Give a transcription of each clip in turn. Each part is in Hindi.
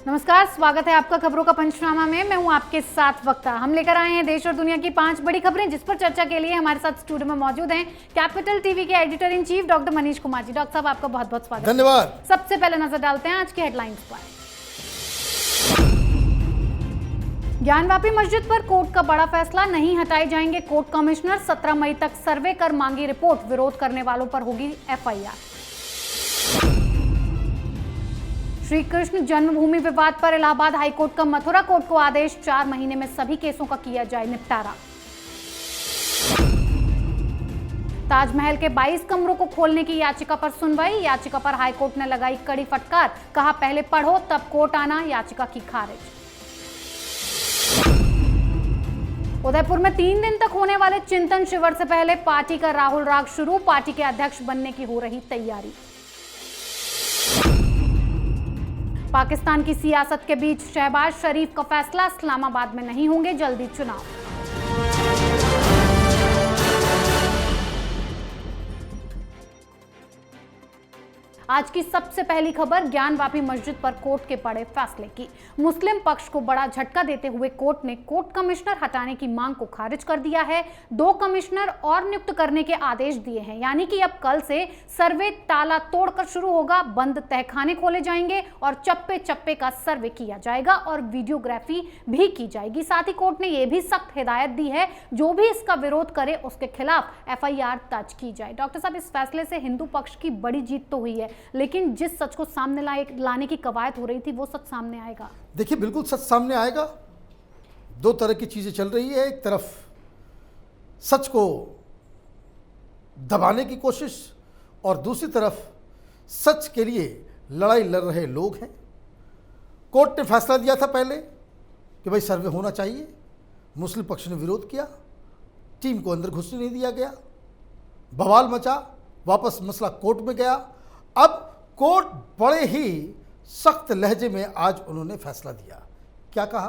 नमस्कार, स्वागत है आपका खबरों का पंचनामा में। मैं हूं आपके साथ वक्ता। हम लेकर आए हैं देश और दुनिया की 5 बड़ी खबरें, जिस पर चर्चा के लिए हमारे साथ स्टूडियो में मौजूद हैं कैपिटल टीवी के editor in chief doctor Manish Kumar ji. Doctor साहब, आपका बहुत बहुत स्वागत। धन्यवाद। सबसे पहले नजर डालते हैं आज की हेडलाइंस पर। ज्ञानवापी मस्जिद पर कोर्ट का बड़ा फैसला, नहीं हटाए जाएंगे कोर्ट कमिश्नर। 17 मई तक सर्वे कर मांगी रिपोर्ट, विरोध करने वालों पर होगी एफआईआर। श्री कृष्ण जन्मभूमि विवाद पर इलाहाबाद हाईकोर्ट का मथुरा कोर्ट को आदेश, 4 महीने में सभी केसों का किया जाए निपटारा। ताजमहल के 22 कमरों को खोलने की याचिका पर सुनवाई, याचिका पर हाईकोर्ट ने लगाई कड़ी फटकार, कहा पहले पढ़ो तब कोर्ट आना, याचिका की खारिज। उदयपुर में 3 दिन तक होने वाले चिंतन शिविर से पहले पार्टी का राहुल राग शुरू, पार्टी के अध्यक्ष बनने की हो रही तैयारी। पाकिस्तान की सियासत के बीच शहबाज शरीफ का फैसला, इस्लामाबाद में नहीं होंगे जल्दी चुनाव। आज की सबसे पहली खबर ज्ञानवापी मस्जिद पर कोर्ट के बड़े फैसले की। मुस्लिम पक्ष को बड़ा झटका देते हुए कोर्ट ने कोर्ट कमिश्नर हटाने की मांग को खारिज कर दिया है। 2 कमिश्नर और नियुक्त करने के आदेश दिए हैं, यानी कि अब कल से सर्वे ताला तोड़कर शुरू होगा, बंद तहखाने खोले जाएंगे और चप्पे चप्पे का सर्वे किया जाएगा और वीडियोग्राफी भी की जाएगी। साथ ही कोर्ट ने यह भी सख्त हिदायत दी है, जो भी इसका विरोध करे उसके खिलाफ एफआईआर दर्ज की जाए। डॉक्टर साहब, इस फैसले से हिंदू पक्ष की बड़ी जीत तो हुई है, लेकिन जिस सच को सामने लाने की कवायद हो रही थी वो सच सामने आएगा। देखिए, बिल्कुल सच सामने आएगा। 2 तरह की चीजें चल रही है। एक तरफ सच को दबाने की कोशिश और दूसरी तरफ सच के लिए लड़ाई लड़ रहे लोग हैं। कोर्ट ने फैसला दिया था पहले कि भाई सर्वे होना चाहिए, मुस्लिम पक्ष ने विरोध किया, टीम को अंदर घुसने नहीं दिया गया, बवाल मचा, वापस मसला कोर्ट में गया। अब कोर्ट बड़े ही सख्त लहजे में आज उन्होंने फैसला दिया। क्या कहा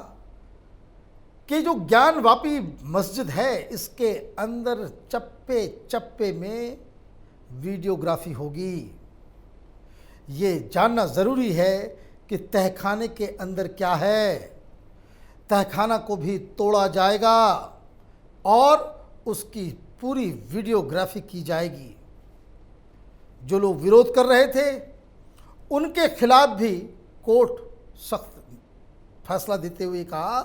कि जो ज्ञानवापी मस्जिद है इसके अंदर चप्पे चप्पे में वीडियोग्राफी होगी। ये जानना ज़रूरी है कि तहखाने के अंदर क्या है। तहखाना को भी तोड़ा जाएगा और उसकी पूरी वीडियोग्राफी की जाएगी। जो लोग विरोध कर रहे थे उनके खिलाफ भी कोर्ट सख्त फैसला देते हुए कहा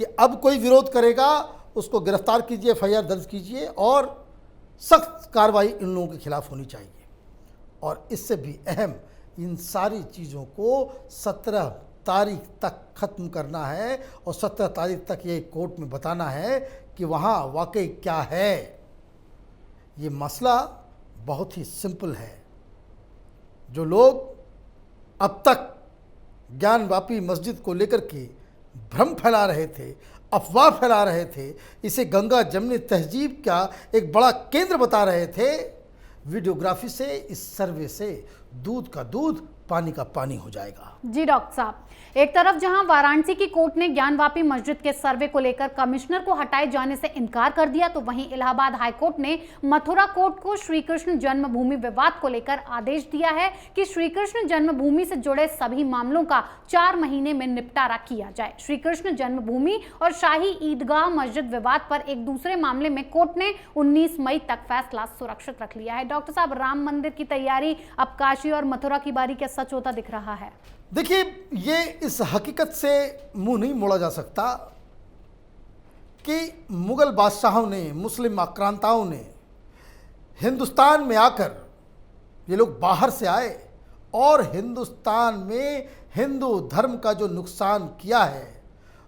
कि अब कोई विरोध करेगा उसको गिरफ्तार कीजिए, एफआईआर दर्ज कीजिए और सख्त कार्रवाई इन लोगों के खिलाफ होनी चाहिए। और इससे भी अहम, इन सारी चीज़ों को 17 तारीख तक ख़त्म करना है और 17 तारीख तक ये कोर्ट में बताना है कि वहाँ वाकई क्या है। ये मसला बहुत ही सिंपल है। जो लोग अब तक ज्ञानवापी मस्जिद को लेकर के भ्रम फैला रहे थे, अफवाह फैला रहे थे, इसे गंगा जमनी तहजीब का एक बड़ा केंद्र बता रहे थे, वीडियोग्राफी से, इस सर्वे से दूध का दूध, पानी का पानी हो जाएगा। जी डॉक्टर साहब, एक तरफ जहां वाराणसी की कोर्ट ने ज्ञानवापी मस्जिद के सर्वे को लेकर कमिश्नर को हटाए जाने से इनकार कर दिया, तो वहीं इलाहाबाद हाईकोर्ट ने मथुरा कोर्ट को श्री कृष्ण जन्मभूमि विवाद को लेकर आदेश दिया है कि श्री कृष्ण जन्मभूमि से जुड़े सभी मामलों का 4 महीने में निपटारा किया जाए। श्री कृष्ण जन्मभूमि और शाही ईदगाह मस्जिद विवाद पर एक दूसरे मामले में कोर्ट ने 19 मई तक फैसला सुरक्षित रख लिया है। डॉक्टर साहब, राम मंदिर की तैयारी, अब काशी और मथुरा की बारी क्या सच होता दिख रहा है? देखिए, ये इस हकीकत से मुंह नहीं मोड़ा जा सकता कि मुगल बादशाहों ने, मुस्लिम आक्रांताओं ने हिंदुस्तान में आकर, ये लोग बाहर से आए और हिंदुस्तान में हिंदू धर्म का जो नुकसान किया है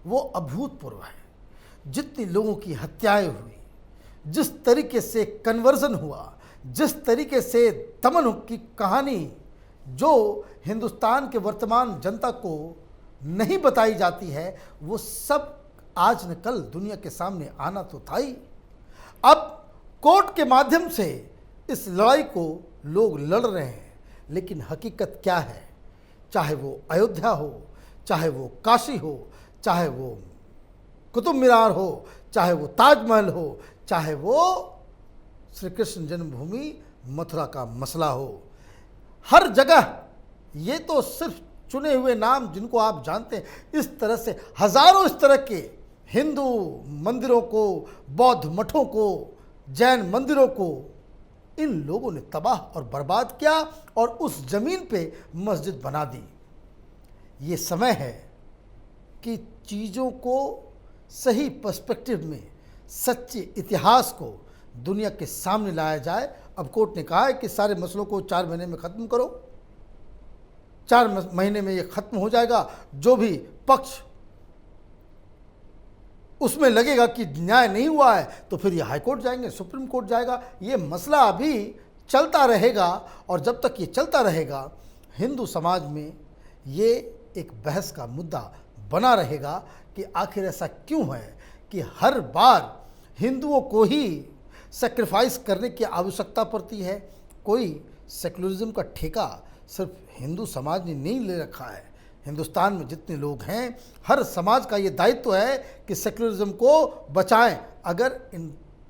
वो अभूतपूर्व है। जितनी लोगों की हत्याएं हुई, जिस तरीके से कन्वर्जन हुआ, जिस तरीके से दमन की कहानी जो हिंदुस्तान के वर्तमान जनता को नहीं बताई जाती है, वो सब आज न कल दुनिया के सामने आना तो था ही। अब कोर्ट के माध्यम से इस लड़ाई को लोग लड़ रहे हैं, लेकिन हकीकत क्या है? चाहे वो अयोध्या हो, चाहे वो काशी हो, चाहे वो कुतुब मीनार हो, चाहे वो ताजमहल हो, चाहे वो श्री कृष्ण जन्मभूमि मथुरा का मसला हो, हर जगह ये तो सिर्फ चुने हुए नाम जिनको आप जानते हैं, इस तरह से हजारों इस तरह के हिंदू मंदिरों को, बौद्ध मठों को, जैन मंदिरों को इन लोगों ने तबाह और बर्बाद किया और उस जमीन पे मस्जिद बना दी। ये समय है कि चीज़ों को सही पर्सपेक्टिव में, सच्चे इतिहास को दुनिया के सामने लाया जाए। अब कोर्ट ने कहा है कि सारे मसलों को 4 महीने में ख़त्म करो। 4 महीने में ये ख़त्म हो जाएगा। जो भी पक्ष उसमें लगेगा कि न्याय नहीं हुआ है तो फिर ये हाई कोर्ट जाएंगे, सुप्रीम कोर्ट जाएगा। ये मसला अभी चलता रहेगा और जब तक ये चलता रहेगा हिंदू समाज में ये एक बहस का मुद्दा बना रहेगा कि आखिर ऐसा क्यों है कि हर बार हिंदुओं को ही सेक्रीफाइस करने की आवश्यकता पड़ती है। कोई सेकुलरिज्म का ठेका सिर्फ हिंदू समाज ने नहीं ले रखा है। हिंदुस्तान में जितने लोग हैं, हर समाज का ये दायित्व है कि सेकुलरिज्म को बचाएं, अगर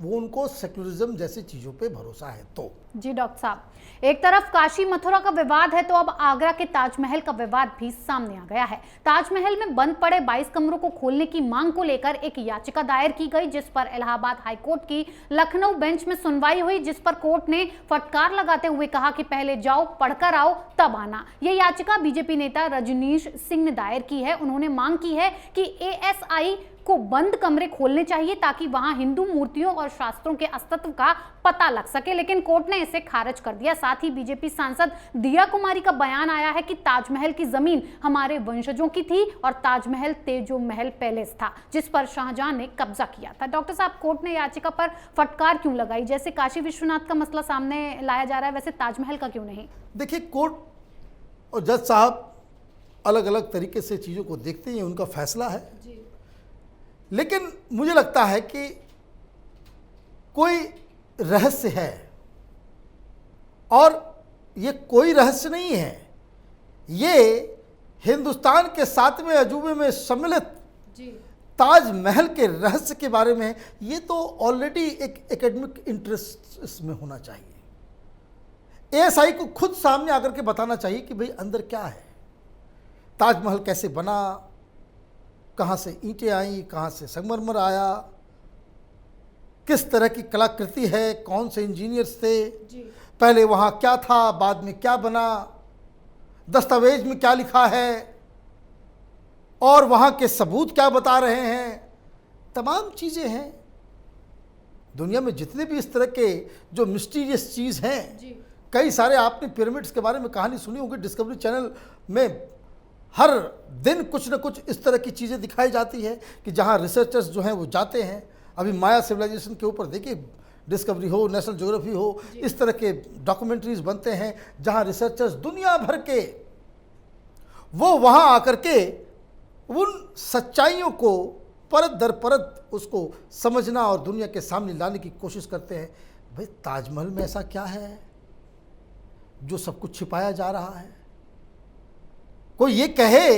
वो उनको सेकुलरिज्म जैसी चीज़ों पे भरोसा है तो। जी डॉक्टर साहब, एक तरफ काशी मथुरा का विवाद है तो अब आगरा के ताजमहल का विवाद भी सामने आ गया है। ताजमहल में बंद पड़े 22 कमरों को खोलने की मांग को लेकर एक याचिका दायर की गई, जिस पर इलाहाबाद हाईकोर्ट की लखनऊ बेंच में सुनवाई हुई, जिस पर कोर्ट ने फटकार लगाते हुए कहा कि पहले जाओ, पढ़कर आओ, तब आना। यह याचिका बीजेपी नेता रजनीश सिंह ने दायर की है। उन्होंने मांग की है कि एएसआई को बंद कमरे खोलने चाहिए ताकि वहां हिंदू मूर्तियों और शास्त्रों के अस्तित्व का पता लग सके, लेकिन कोर्ट ने इसे खारिज कर दिया। साथ ही बीजेपी सांसद दिया कुमारी का बयान आया है कि ताजमहल की जमीन हमारे वंशजों की थी और ताजमहल तेजो महल पैलेस था जिस पर शाहजहां ने कब्जा किया था। डॉक्टर साहब, कोर्ट ने याचिका पर फटकार क्यों लगाई? जैसे काशी विश्वनाथ का मसला सामने लाया जा रहा है, वैसे ताजमहल का क्यों नहीं? देखिए, कोर्ट और जज साहब अलग अलग तरीके से चीज़ों को देखते हैं, उनका फैसला है जी। लेकिन मुझे लगता है कि कोई रहस्य है और ये कोई रहस्य नहीं है। ये हिंदुस्तान के 7वें अजूबे में सम्मिलित ताजमहल के रहस्य के बारे में, ये तो ऑलरेडी एक एकेडमिक इंटरेस्ट इसमें होना चाहिए। एएसआई को खुद सामने आकर के बताना चाहिए कि भाई अंदर क्या है, ताजमहल कैसे बना, कहाँ से ईंटें आई, कहाँ से संगमरमर आया, किस तरह की कलाकृति है, कौन से इंजीनियर्स थे, पहले वहाँ क्या था, बाद में क्या बना, दस्तावेज में क्या लिखा है और वहाँ के सबूत क्या बता रहे हैं। तमाम चीज़ें हैं। दुनिया में जितने भी इस तरह के जो मिस्टीरियस चीज़ हैं, कई सारे, आपने पिरामिड्स के बारे में कहानी सुनी होगी, डिस्कवरी चैनल में हर दिन कुछ न कुछ इस तरह की चीज़ें दिखाई जाती है कि जहाँ रिसर्चर्स जो हैं वो जाते हैं। अभी माया सिविलाइजेशन के ऊपर देखिए, डिस्कवरी हो, नेशनल ज्योग्राफी हो, इस तरह के डॉक्यूमेंट्रीज बनते हैं जहाँ रिसर्चर्स दुनिया भर के वो वहाँ आकर के उन सच्चाइयों को परत दर परत उसको समझना और दुनिया के सामने लाने की कोशिश करते हैं। भाई ताजमहल में ऐसा क्या है जो सब कुछ छिपाया जा रहा है? कोई ये कहे,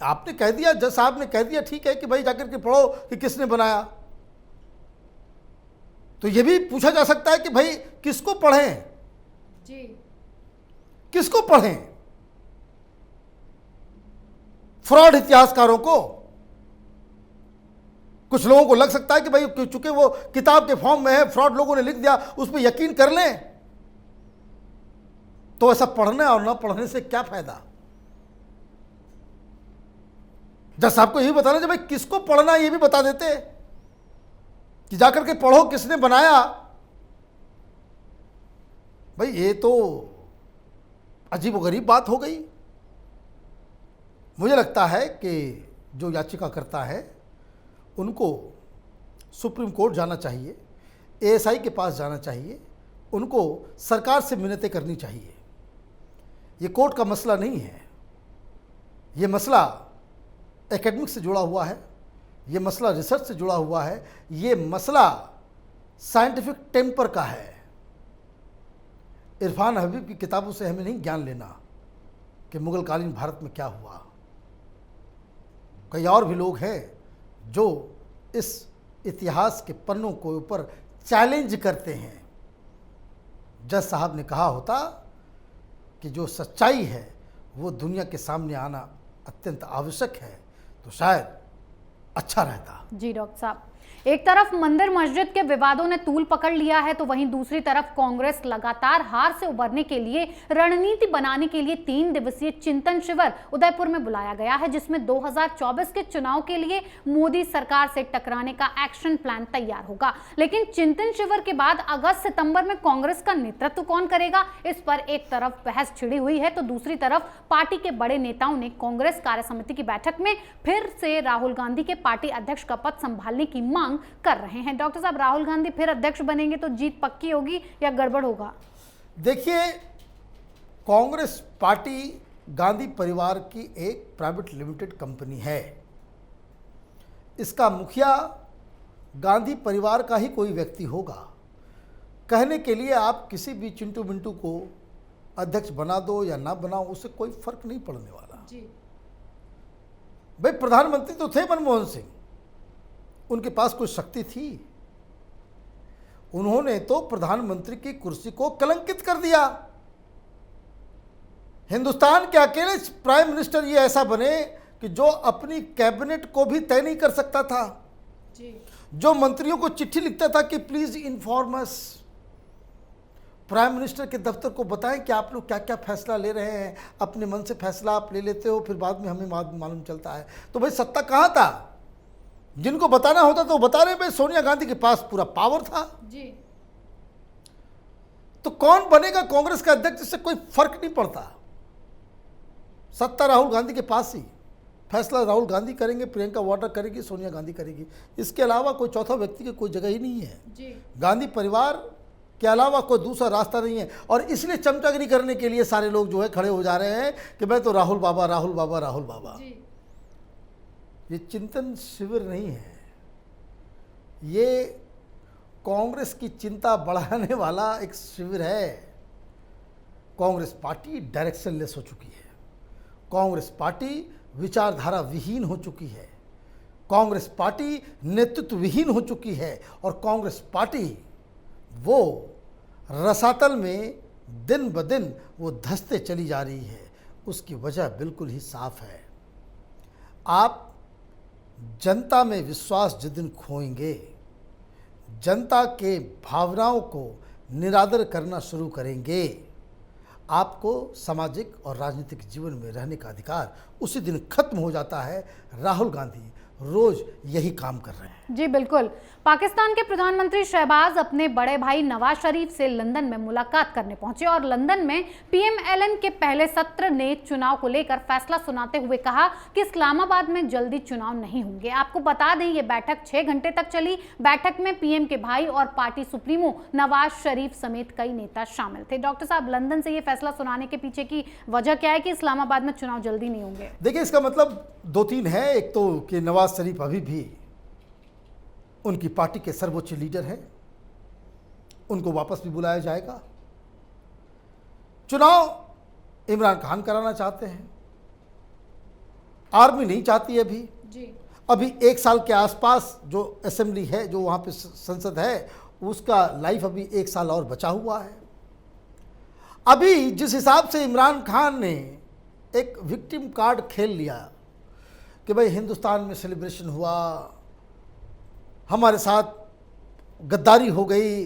आपने कह दिया, जज साहब ने कह दिया, ठीक है कि भाई जाकर के पढ़ो कि किसने बनाया, तो ये भी पूछा जा सकता है कि भाई किसको पढ़ें जी, किसको पढ़ें? फ्रॉड इतिहासकारों को? कुछ लोगों को लग सकता है कि भाई चूंकि वो किताब के फॉर्म में है, फ्रॉड लोगों ने लिख दिया, उस पर यकीन कर लें, तो ऐसा पढ़ने और ना पढ़ने से क्या फायदा? जज साहब को यही बताना, जब भाई किसको पढ़ना ये भी बता देते कि जाकर के पढ़ो किसने बनाया। भाई ये तो अजीबोगरीब बात हो गई। मुझे लगता है कि जो याचिका करता है उनको सुप्रीम कोर्ट जाना चाहिए, एएसआई के पास जाना चाहिए, उनको सरकार से मिन्नतें करनी चाहिए। ये कोर्ट का मसला नहीं है, ये मसला एकेडमिक से जुड़ा हुआ है, ये मसला रिसर्च से जुड़ा हुआ है, ये मसला साइंटिफिक टेम्पर का है। इरफान हबीब की किताबों से हमें नहीं ज्ञान लेना कि मुगलकालीन भारत में क्या हुआ। कई और भी लोग हैं जो इस इतिहास के पन्नों के ऊपर चैलेंज करते हैं। जज साहब ने कहा होता कि जो सच्चाई है वो दुनिया के सामने आना अत्यंत आवश्यक है, तो शायद अच्छा रहता। जी डॉक्टर साहब, एक तरफ मंदिर मस्जिद के विवादों ने तूल पकड़ लिया है, तो वहीं दूसरी तरफ कांग्रेस लगातार हार से उबरने के लिए रणनीति बनाने के लिए 3 दिवसीय चिंतन शिविर उदयपुर में बुलाया गया है, जिसमें 2024 के चुनाव के लिए मोदी सरकार से टकराने का एक्शन प्लान तैयार होगा। लेकिन चिंतन शिविर के बाद अगस्त सितंबर में कांग्रेस का नेतृत्व कौन करेगा, इस पर एक तरफ बहस छिड़ी हुई है, तो दूसरी तरफ पार्टी के बड़े नेताओं ने कांग्रेस कार्य समिति की बैठक में फिर से राहुल गांधी के पार्टी अध्यक्ष का पद संभालने की मांग कर रहे हैं। डॉक्टर साहब, राहुल गांधी फिर अध्यक्ष बनेंगे तो जीत पक्की होगी या गड़बड़ होगा? देखिए, कांग्रेस पार्टी गांधी परिवार की एक प्राइवेट लिमिटेड कंपनी है। इसका मुखिया गांधी परिवार का ही कोई व्यक्ति होगा। कहने के लिए आप किसी भी चिंटू मिंटू को अध्यक्ष बना दो या ना बनाओ, उससे कोई फर्क नहीं पड़ने वाला जी। भाई, प्रधानमंत्री तो थे मनमोहन सिंह, उनके पास कोई शक्ति थी? उन्होंने तो प्रधानमंत्री की कुर्सी को कलंकित कर दिया। हिंदुस्तान के अकेले प्राइम मिनिस्टर ये ऐसा बने कि जो अपनी कैबिनेट को भी तय नहीं कर सकता था जी। जो मंत्रियों को चिट्ठी लिखता था कि please inform us, prime minister के दफ्तर को बताएं कि आप लोग क्या क्या फैसला ले रहे हैं। अपने मन से फैसला आप ले लेते हो, फिर बाद में हमें मालूम चलता है। तो भाई, सत्ता कहाँ था? जिनको बताना होता तो बता रहे। भाई, सोनिया गांधी के पास पूरा पावर था जी। तो कौन बनेगा कांग्रेस का अध्यक्ष, इससे कोई फर्क नहीं पड़ता। सत्ता राहुल गांधी के पास ही, फैसला राहुल गांधी करेंगे, प्रियंका वाड्रा करेगी, सोनिया गांधी करेगी। इसके अलावा कोई चौथा व्यक्ति की कोई जगह ही नहीं है जी। गांधी परिवार के अलावा कोई दूसरा रास्ता नहीं है। और इसलिए चमचागिरी करने के लिए सारे लोग जो है खड़े हो जा रहे हैं कि मैं तो राहुल बाबा, राहुल बाबा, राहुल बाबा जी। ये चिंतन शिविर नहीं है, ये कांग्रेस की चिंता बढ़ाने वाला एक शिविर है। कांग्रेस पार्टी डायरेक्शनलेस हो चुकी है, कांग्रेस पार्टी विचारधारा विहीन हो चुकी है, कांग्रेस पार्टी नेतृत्व विहीन हो चुकी है, और कांग्रेस पार्टी वो रसातल में दिन ब दिन वो धंसते चली जा रही है। उसकी वजह बिल्कुल ही साफ है। आप जनता में विश्वास जिस दिन खोएंगे, जनता के भावनाओं को निरादर करना शुरू करेंगे, आपको सामाजिक और राजनीतिक जीवन में रहने का अधिकार उसी दिन खत्म हो जाता है। राहुल गांधी रोज यही काम कर रहे हैं जी। बिल्कुल, पाकिस्तान के प्रधानमंत्री शहबाज अपने बड़े भाई नवाज शरीफ से लंदन में मुलाकात करने पहुंचे और लंदन में पीएमएलएन के पहले सत्र ने चुनाव को लेकर फैसला सुनाते हुए कहा कि इस्लामाबाद में जल्दी चुनाव नहीं होंगे। आपको बता दें, ये बैठक 6 घंटे तक चली। बैठक में पीएम के भाई और पार्टी सुप्रीमो नवाज शरीफ समेत कई नेता शामिल थे। डॉक्टर साहब, लंदन से ये फैसला सुनाने के पीछे की वजह क्या है कि इस्लामाबाद में चुनाव जल्दी नहीं होंगे? देखिए, इसका मतलब 2-3 है। एक तो कि नवाज शरीफ अभी भी उनकी पार्टी के सर्वोच्च लीडर हैं, उनको वापस भी बुलाया जाएगा। चुनाव इमरान खान कराना चाहते हैं, आर्मी नहीं चाहती है अभी जी। अभी 1 साल के आसपास जो असेंबली है, जो वहाँ पे संसद है, उसका लाइफ अभी 1 साल और बचा हुआ है। अभी जिस हिसाब से इमरान खान ने एक विक्टिम कार्ड खेल लिया कि भाई हिंदुस्तान में सेलिब्रेशन हुआ, हमारे साथ गद्दारी हो गई,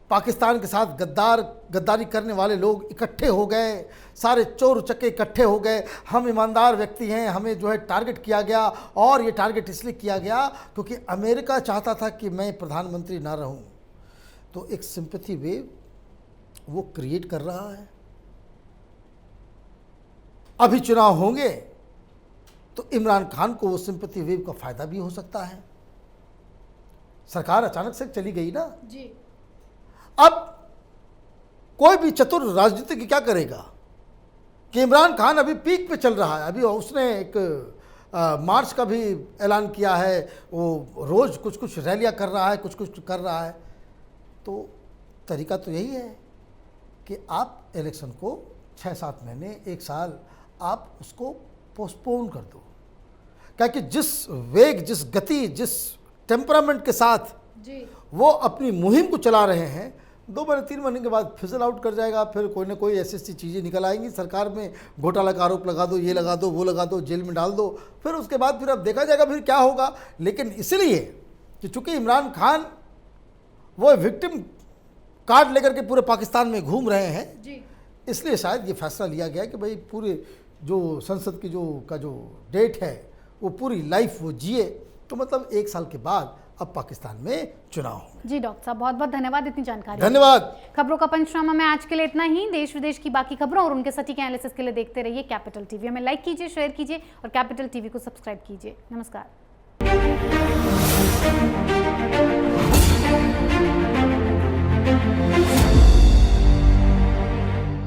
पाकिस्तान के साथ गद्दारी करने वाले लोग इकट्ठे हो गए, सारे चोर उचक्के इकट्ठे हो गए, हम ईमानदार व्यक्ति हैं, हमें जो है टारगेट किया गया। और ये टारगेट इसलिए किया गया क्योंकि अमेरिका चाहता था कि मैं प्रधानमंत्री ना रहूं। तो एक सिंपैथी वेव वो क्रिएट कर रहा है। अभी चुनाव होंगे तो इमरान खान को वो सिंपैथी वेव का फायदा भी हो सकता है। सरकार अचानक से चली गई ना जी। अब कोई भी चतुर राजनीतिक क्या करेगा कि इमरान खान अभी पीक पे चल रहा है। अभी उसने एक मार्च का भी ऐलान किया है, वो रोज़ कुछ कुछ रैलियां कर रहा है, कुछ कुछ कर रहा है। तो तरीका तो यही है कि आप इलेक्शन को 6-7 महीने, 1 साल आप उसको पोस्टपोन कर दो। क्या कि जिस वेग, जिस गति, जिस टेम्परामेंट के साथ जी वो अपनी मुहिम को चला रहे हैं, 2 महीने 3 महीने के बाद फिजल आउट कर जाएगा। फिर कोई ना कोई ऐसी ऐसी चीज़ें निकल आएंगी, सरकार में घोटाला का आरोप लगा दो, ये लगा दो, वो लगा दो, जेल में डाल दो, फिर उसके बाद फिर अब देखा जाएगा फिर क्या होगा। लेकिन इसलिए कि चूंकि इमरान खान वो विक्टिम कार्ड लेकर के पूरे पाकिस्तान में घूम रहे हैं जी। इसलिए शायद ये फैसला लिया गया कि भाई पूरे जो संसद की जो डेट है वो पूरी लाइफ वो जिए। तो मतलब 1 साल के बाद अब पाकिस्तान में चुनाव होंगे। जी डॉक्टर साहब, बहुत बहुत धन्यवाद इतनी जानकारी। धन्यवाद। खबरों का पंचनामा में आज के लिए इतना ही। देश विदेश की बाकी खबरों और उनके सटीक एनालिसिस के लिए देखते रहिए कैपिटल टीवी। हमें लाइक कीजिए, शेयर कीजिए और कैपिटल टीवी को सब्सक्राइब कीजिए। नमस्कार।